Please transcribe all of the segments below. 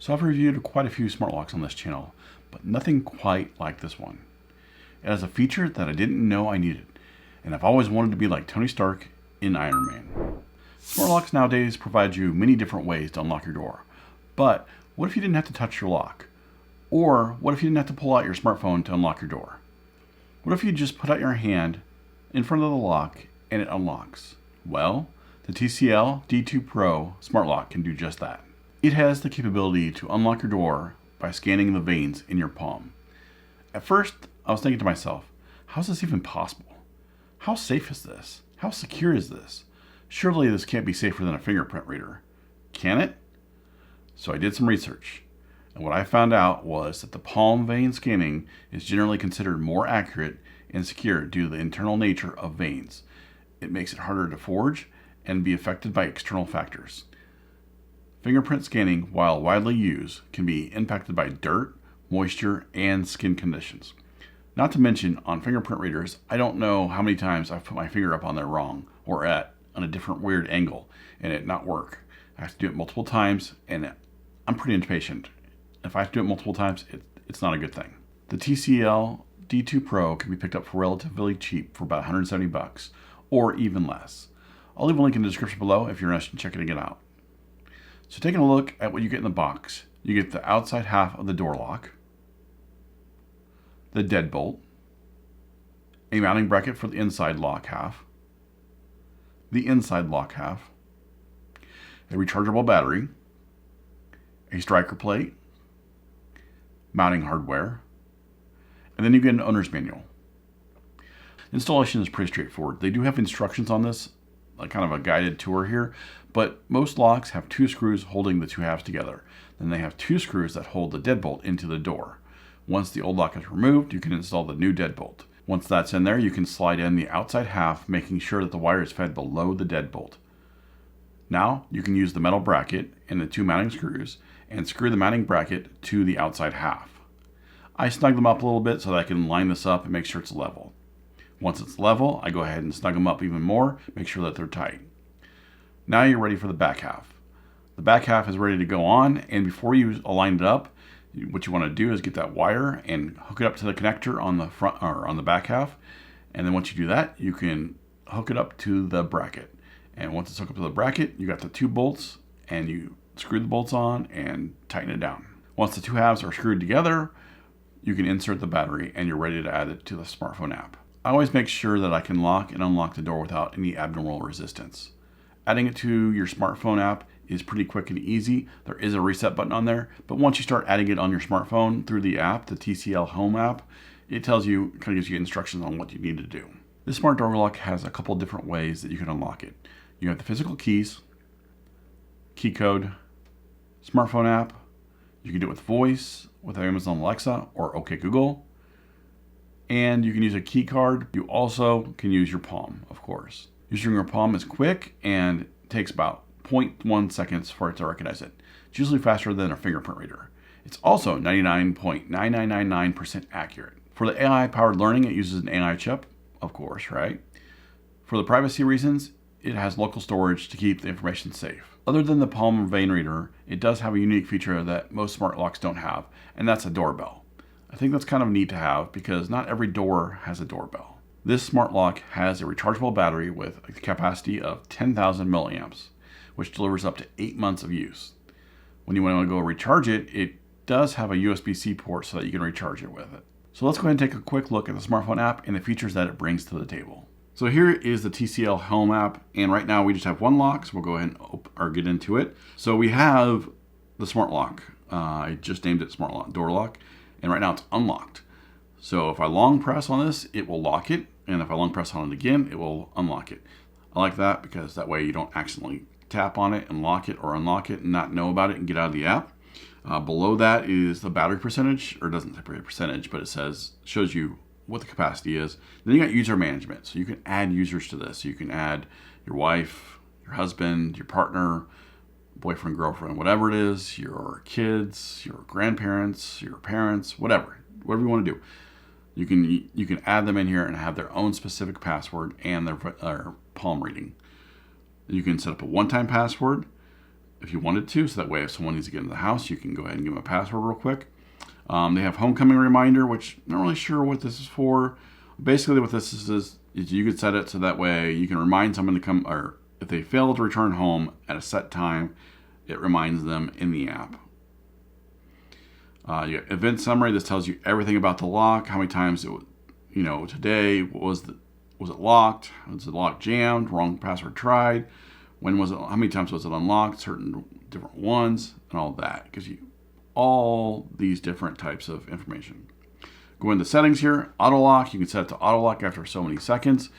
So I've reviewed quite a few smart locks on this channel, but nothing quite like this one. It has a feature that I didn't know I needed, and I've always wanted to be like Tony Stark in Iron Man. Smart locks nowadays provide you many different ways to unlock your door, but what if you didn't have to touch your lock? Or what if you didn't have to pull out your smartphone to unlock your door? What if you just put out your hand in front of the lock and it unlocks? Well, the TCL D2 Pro smart lock can do just that. It has the capability to unlock your door by scanning the veins in your palm. At first, I was thinking to myself, how is this even possible? How safe is this? How secure is this? Surely this can't be safer than a fingerprint reader. Can it? So I did some research, and what I found out was that the palm vein scanning is generally considered more accurate and secure due to the internal nature of veins. It makes it harder to forge and be affected by external factors. Fingerprint scanning, while widely used, can be impacted by dirt, moisture, and skin conditions. Not to mention, on fingerprint readers, I don't know how many times I've put my finger up on there wrong or on a different weird angle and it not work. I have to do it multiple times, and I'm pretty impatient. If I have to do it multiple times, it's not a good thing. The TCL D2 Pro can be picked up for relatively cheap for about 170 bucks or even less. I'll leave a link in the description below if you're interested in checking it out. So taking a look at what you get in the box, you get the outside half of the door lock, the deadbolt, a mounting bracket for the inside lock half, the inside lock half, a rechargeable battery, a striker plate, mounting hardware, and then you get an owner's manual. Installation is pretty straightforward. They do have instructions on this, like kind of a guided tour here, but most locks have 2 screws holding the 2 halves together. Then they have 2 screws that hold the deadbolt into the door. Once the old lock is removed, you can install the new deadbolt. Once that's in there, you can slide in the outside half, making sure that the wire is fed below the deadbolt. Now, you can use the metal bracket and the 2 mounting screws and screw the mounting bracket to the outside half. I snug them up a little bit so that I can line this up and make sure it's level. Once it's level, I go ahead and snug them up even more, make sure that they're tight. Now you're ready for the back half. The back half is ready to go on, and before you align it up, what you want to do is get that wire and hook it up to the connector on the front or on the back half. And then once you do that, you can hook it up to the bracket. And once it's hooked up to the bracket, you got the 2 bolts, and you screw the bolts on and tighten it down. Once the 2 halves are screwed together, you can insert the battery and you're ready to add it to the smartphone app. I always make sure that I can lock and unlock the door without any abnormal resistance. Adding it to your smartphone app is pretty quick and easy. There is a reset button on there, but once you start adding it on your smartphone through the app, the TCL Home app, it tells you, kind of gives you instructions on what you need to do. This smart door lock has a couple different ways that you can unlock it. You have the physical keys, key code, smartphone app. You can do it with voice, with Amazon Alexa or OK Google. And you can use a key card. You also can use your palm, of course. Using your palm is quick and takes about 0.1 seconds for it to recognize it. It's usually faster than a fingerprint reader. It's also 99.9999% accurate. For the AI-powered learning, it uses an AI chip, of course, right? For the privacy reasons, it has local storage to keep the information safe. Other than the palm vein reader, it does have a unique feature that most smart locks don't have, and that's a doorbell. I think that's kind of neat to have because not every door has a doorbell. This smart lock has a rechargeable battery with a capacity of 10,000 milliamps, which delivers up to 8 months of use. When you want to go recharge it, it does have a USB-C port so that you can recharge it with it. So let's go ahead and take a quick look at the smartphone app and the features that it brings to the table. So here is the TCL Home app, and right now we just have one lock, so we'll go ahead and get into it. So we have the smart lock. I just named it smart lock, door lock, and right now it's unlocked. So if I long press on this, it will lock it, and if I long press on it again, it will unlock it. I like that because that way you don't accidentally tap on it and lock it or unlock it and not know about it and get out of the app. Below that is the battery percentage, or it doesn't say percentage, but it shows you what the capacity is. Then you got user management. So you can add users to this. You can add your wife, your husband, your partner, boyfriend, girlfriend, whatever it is, your kids, your grandparents, your parents, whatever you want to do. You can add them in here and have their own specific password and their palm reading. You can set up a one-time password, if you wanted to, so that way if someone needs to get into the house, you can go ahead and give them a password real quick. They have homecoming reminder, which I'm not really sure what this is for. Basically what this is you could set it so that way you can remind someone to come, or if they fail to return home at a set time, it reminds them in the app. You got event summary. This tells you everything about the lock, how many times it, today, was it locked? Was it lock jammed? Wrong password tried? When was it? How many times was it unlocked? Certain different ones, and all that. It gives you all these different types of information. Go into settings here. Auto lock. You can set it to auto lock after so many seconds.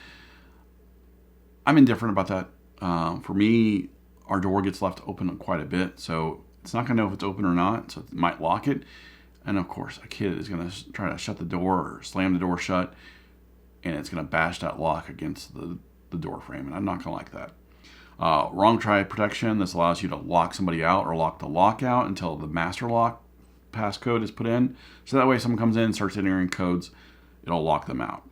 I'm indifferent about that. For me, our door gets left open quite a bit, so it's not going to know if it's open or not, so it might lock it. And of course, a kid is going to try to shut the door or slam the door shut, and it's going to bash that lock against the door frame, and I'm not going to like that. Wrong try protection. This allows you to lock somebody out or lock the lock out until the master lock passcode is put in. So that way if someone comes in, starts entering codes, it'll lock them out.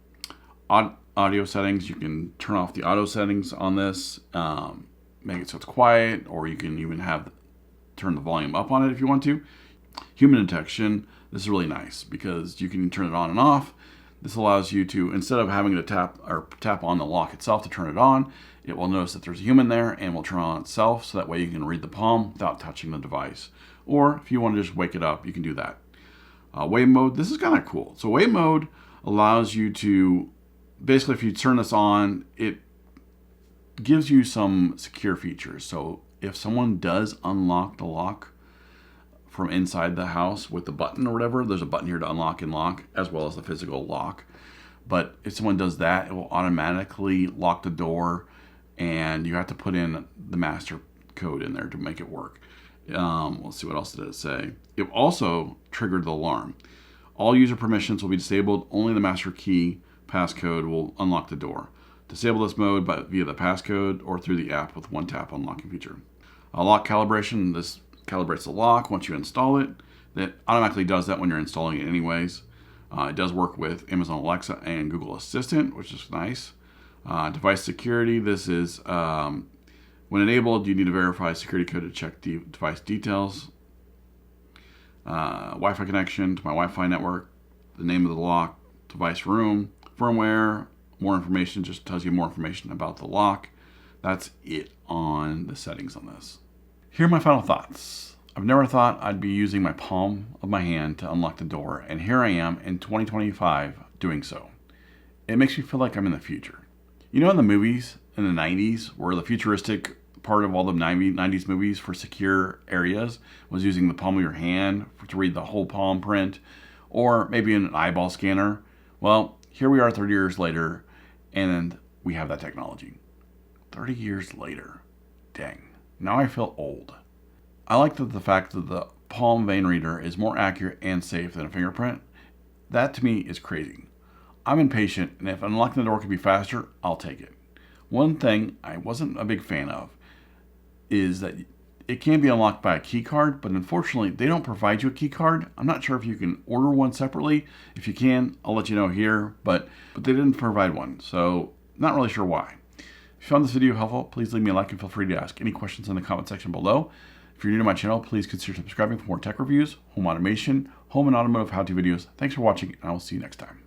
Audio settings, you can turn off the auto settings on this, make it so it's quiet, or you can even turn the volume up on it if you want to. Human detection, this is really nice because you can turn it on and off. This allows you to, instead of having to tap on the lock itself to turn it on, it will notice that there's a human there and will turn on itself, so that way you can read the palm without touching the device. Or if you want to just wake it up, you can do that. Wave mode, this is kind of cool. So wave mode allows you to, basically if you turn this on, it gives you some secure features. So if someone does unlock the lock from inside the house with the button or whatever, there's a button here to unlock and lock, as well as the physical lock. But if someone does that, it will automatically lock the door, and you have to put in the master code in there to make it work. Let's see, what else did it say? It also triggered the alarm. All user permissions will be disabled. Only the master key passcode will unlock the door. Disable this mode via the passcode or through the app with one tap unlocking feature. Lock calibration. This calibrates the lock once you install it. That automatically does that when you're installing it anyways. It does work with Amazon Alexa and Google Assistant, which is nice. Device security. This is when enabled, you need to verify security code to check the device details. Wi-Fi connection to my Wi-Fi network. The name of the lock, device room, firmware. More information, just tells you more information about the lock. That's it on the settings on this. Here are my final thoughts. I've never thought I'd be using my palm of my hand to unlock the door, and here I am in 2025 doing so. It makes me feel like I'm in the future. You know, in the movies in the 90s, where the futuristic part of all the 90s movies for secure areas was using the palm of your hand to read the whole palm print, or maybe an eyeball scanner. Well, here we are 30 years later, and we have that technology. 30 years later. Dang. Now I feel old. I like the fact that the palm vein reader is more accurate and safe than a fingerprint. That to me is crazy. I'm impatient, and if unlocking the door could be faster, I'll take it. One thing I wasn't a big fan of is that it can be unlocked by a key card, but unfortunately they don't provide you a key card. I'm not sure if you can order one separately. If you can, I'll let you know here, but they didn't provide one, so not really sure why. If you found this video helpful, please leave me a like and feel free to ask any questions in the comment section below. If you're new to my channel, please consider subscribing for more tech reviews, home automation, home and automotive how-to videos. Thanks for watching, and I will see you next time.